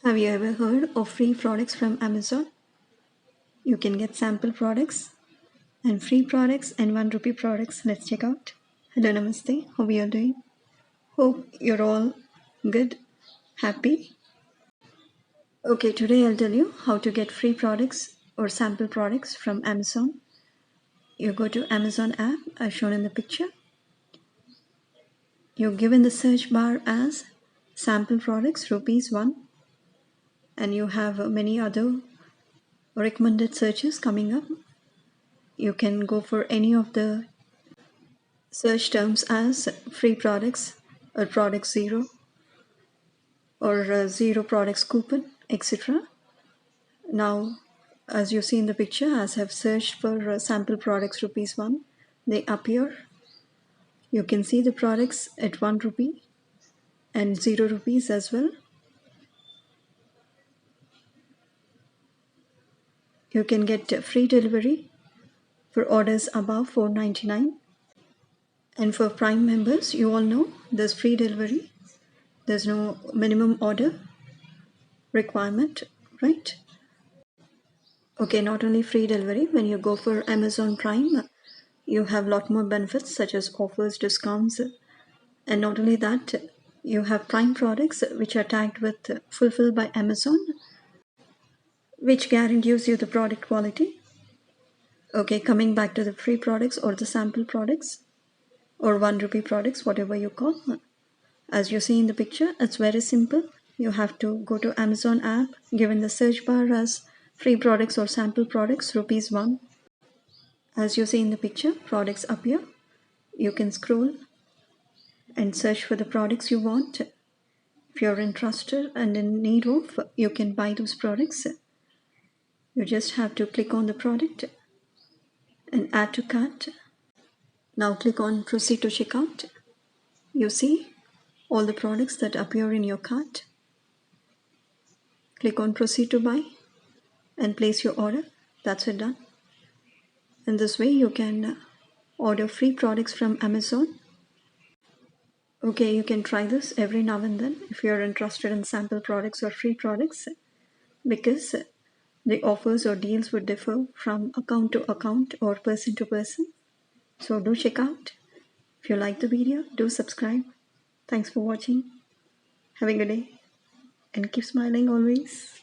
Have you ever heard of free products from Amazon? You can get sample products and free products and 1 rupee products. Let's check out. Hello, namaste. How are you doing? Hope you're all good, happy. Okay, today I'll tell you how to get free products or sample products from Amazon. You go to Amazon app as shown in the picture. You give in the search bar as sample products rupees 1, and you have many other recommended searches coming up. You can go for any of the search terms as free products or product zero or zero products coupon, etc. Now, as you see in the picture, as I've searched for sample products rupees 1, they appear. You can see the products at 1 rupee and 0 rupees as well. You can get free delivery for orders above 4.99. And for Prime members, you all know there's free delivery. There's no minimum order requirement, right? Okay, not only free delivery, when you go for Amazon Prime, you have a lot more benefits such as offers, discounts, and not only that, you have Prime products which are tagged with fulfilled by Amazon, which guarantees you the product quality. Okay, coming back to the free products or the sample products or 1 rupee products, whatever you call. As you see in the picture, it's very simple. You have to go to Amazon app, given the search bar as free products or sample products, rupees 1. As you see in the picture, products appear. You can scroll and search for the products you want. If you're interested and in need of, you can buy those products. You just have to click on the product and add to cart. Now click on proceed to checkout. You see all the products that appear in your cart. Click on proceed to buy and place your order. That's it, done. In this way, you can order free products from Amazon. Okay, you can try this every now and then if you're interested in sample products or free products, because the offers or deals would differ from account to account or person to person. So do check out. If you like the video, do subscribe. Thanks for watching. Have a good day and keep smiling always.